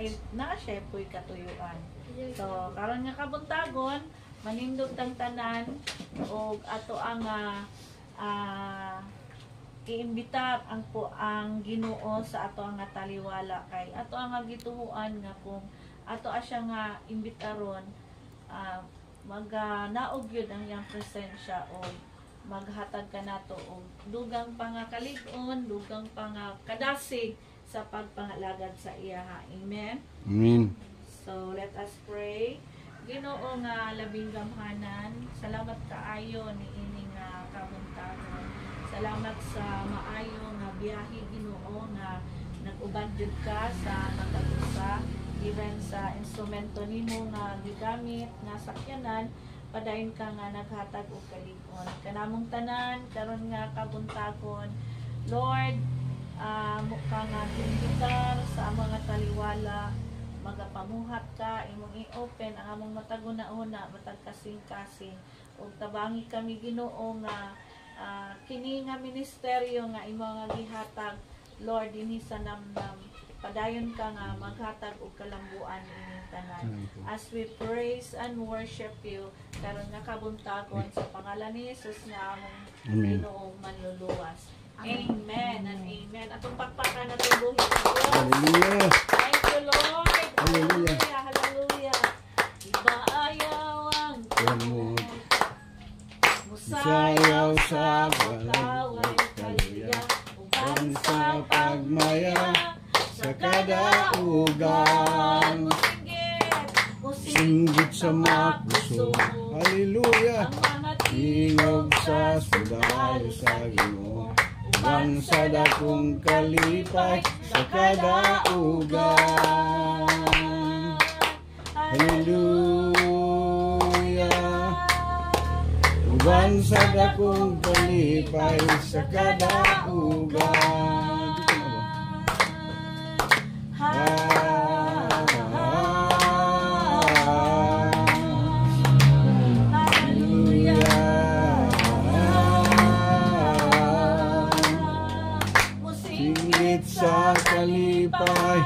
kay na siya po'y katuyuan. So karon nga kabuntagon manindog tang tanan og ato ang iimbitar ang po ang Ginoo sa ato nga taliwala kay ato ang gituhuan nga kung ato siya nga imbitaron naog yun ang iyang presensya o maghatag ka nato og dugang pa nga kalig-on, dugang pa nga kadasig sa pagpangalagad sa iya. Amen. Amen. So let us pray. Ginoo nga labing gamhanan, salamat kaayo ni ini nga kabuntagon. Salamat sa maayo nga biyahe Ginoo nga nag-uban jud ka sa matag-usa, even sa instrumento nimo nga gigamit nga sakyanan, padayon ka nga naghatag og kalig-on kanamong tanan karon nga kabuntagon. Lord, mo ka nga timbitar sa among nga taliwala, magapamuhat ka, imong i-open ang among matag una-una, matag kasing-kasing, ug tabangi kami Ginoo nga kini nga ministeryo nga imo nga gihatag Lord dinhi sa namnam, padayon ka nga maghatag og kalambuan ining tanan. As we praise and worship you karon nga kabuntagon sa pangalan ni Jesus nga among Ginoong manluluwas. Amen and amen. Atong pakpakan na tubuhin ko. Hallelujah. Thank you, Lord. Hallelujah. Hallelujah. Iba ayaw ang Tumod. musayaw sa pagkaway kaluya, uban sa pagmaya, sa kadaugan. Singgit sa mapuso. Hallelujah. Ang mga Tingog sa sundalo sa Ginoo, uban sa dakong kalipay sa kadaugan. Hallelujah. Uban sa dakong kalipay sa kadaugan. Musinggit sa kalipay,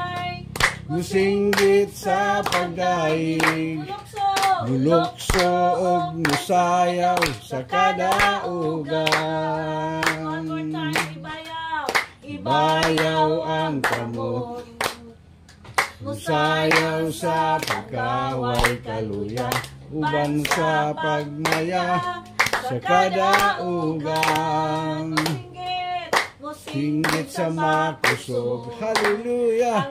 musinggit sa pagdaig, bulokso og musayaw sa kadaugan. Ibayaw ang kamot, musayaw sa pagkaway kaluya, uban sa pagmaya sa kadaugan. Singgit sa makusog, hallelujah.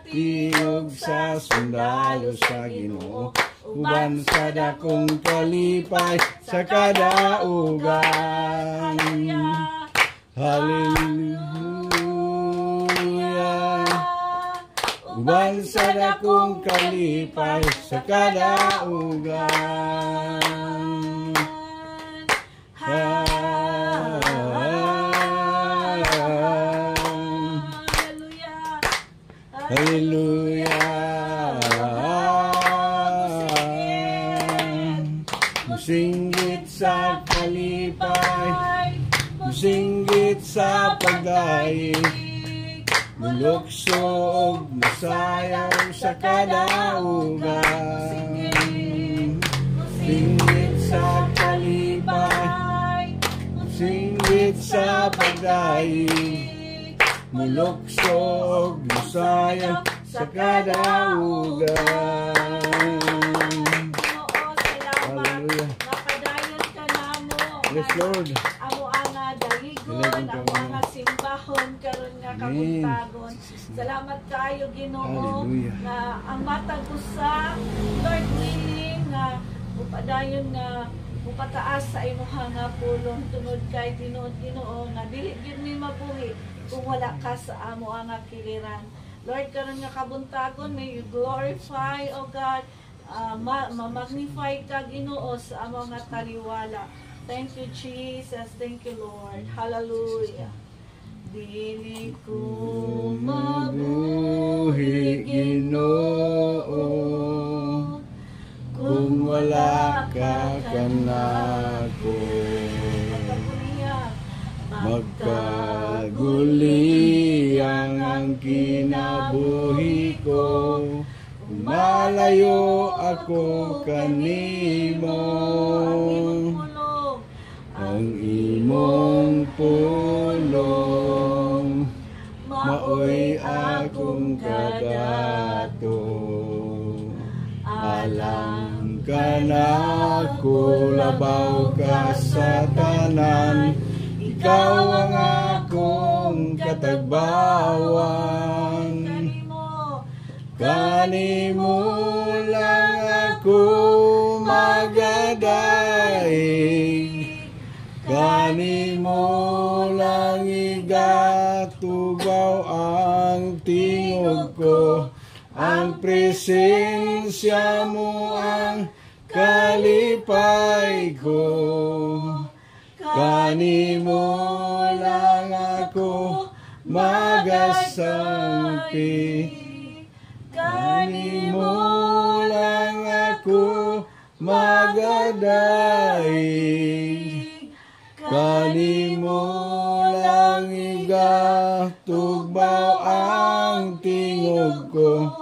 Tingog sa sundalo sa Ginoo, uban sa dakong kalipay sa kadaugan. Hallelujah. Uban sa dakong kalipay sa kadaugan. Hallelujah. Musinggit sa kalipay, musinggit sa pagdaig, bulokso og musayaw sa kadaugan. Musinggit sa kalipay, musinggit sa pagdaig, mulokso og musayaw sa kadaugan. Hallelujah. Napadayon ka namo. Yes, Lord. Amo ang daligon, amo ang simbahon karon nga kabuntagon. Salamat kayo Ginoo Hallelujah. nga ang matag usa Lord willing nga upadayon nga upataas sa imuha nga pulong tungod kay Ginoo nga dili gyud mi mabuhi kung wala ka sa amo ang kiliran. Lord, karon nga kabuntagon, may you glorify, O God, ma-magnify ka Ginoo sa amo nga taliwala. Thank you, Jesus. Thank you, Lord. Hallelujah. Dili ko mabuhi Ginoo kung wala ka kanako. Magkaguli ang kinabuhi ko, malayo ako kanimo. Ang imong pulong maoy akong kadato. Alam ka na ko, labaw ka sa tanan, ikaw ang akong katagbawan. Kanimo lang ako magadaig, kanimo lang igatugaw ang tingog ko. Ang presensya mo ang kalipay ko. Kanimo lang ako magasangpi. Kanimo lang ako magadaig. Kanimo lang igatugbaw ang tingog ko.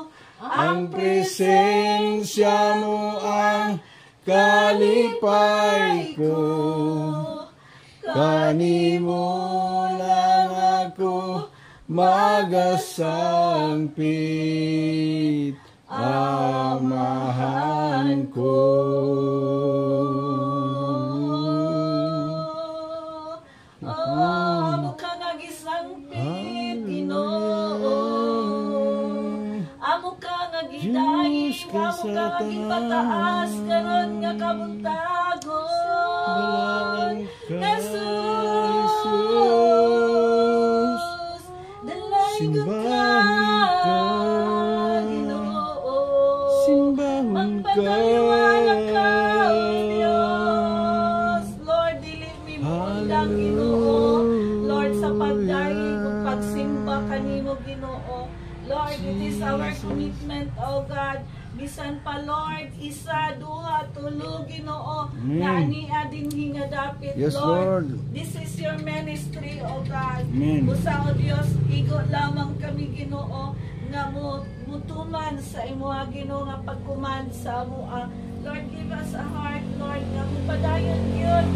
Ang presensya mo ang kalipay ko. Kanimo lang ako magasangpit, amahan ko. Amo ka nga gisangpit, Ginoo. Amo ka nga gidaig, amo ka nga gipataas karon nga kabuntagon. Jesus, dalaig ka, Ginoo. Magpagaliwanag ka, Diyos. Lord, dili mi bulang, Ginoo. Lord, sa pagdaig ug pagsimba kanimo, Ginoo. Lord, it is our commitment, oh God. Bisan pa, Lord, isa, duha, tulo, Ginoo, na ania dinhi nga dapit, Yes, Lord. Lord. This is your ministry, oh God. Amen. Usa, oh Dios, igo lamang kami, Ginoo, nga mutuman sa imuha, Ginoo, nga pagkuman sa amuha. Lord, give us a heart, Lord, nga mupadayon yun.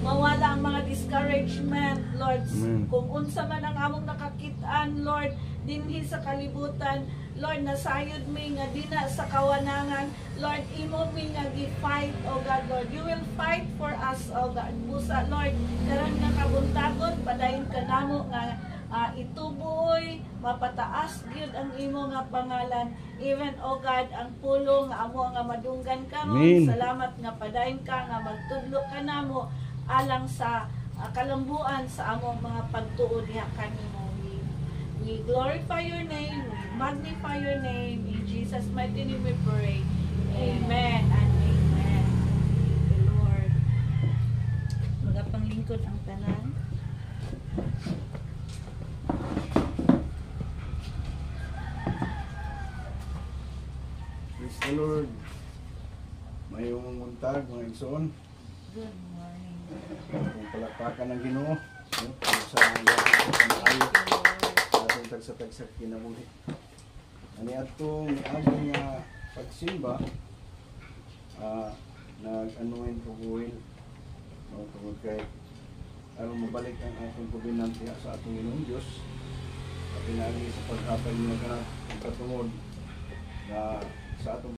Mawala ang mga discouragement, Lord. Amen. Kung unsa man ang among nakakitaan, Lord, dinhi sa kalibutan, Lord, nasayod mi nga dina sa kawanangan, Lord, imo mi nga gi-fight, oh God, Lord. You will fight for us, oh God. Busa, Lord, karon nga kabuntagon, padayon ka namo nga ituboy, mapataas gyud ang imo nga pangalan. Even, oh God, ang pulong nga amo nga madunggan karon. Amen. Salamat nga padayon ka nga magtudlo ka namo alang sa kalambuan sa among mga pagtuo diha kanimo. We glorify your name, we magnify your name. In Jesus' mighty name we pray. Amen and amen. Thank you, Lord. Magapanglingkod ang tanan. Praise the Lord. Mayong muntag, mga igsoon. Good morning. Kung palakpakan ng Ginoo, sa maayo, atong tagsa-tagsa kinabuhi. Ani atong among nga pagsimba, nag-anuin ko buhil, tungkol kay aron mabalik ang atong kubinan diha sa atong Ginoong Dios. At pinagi sa paghatag niya kanat ang katungod na sa atong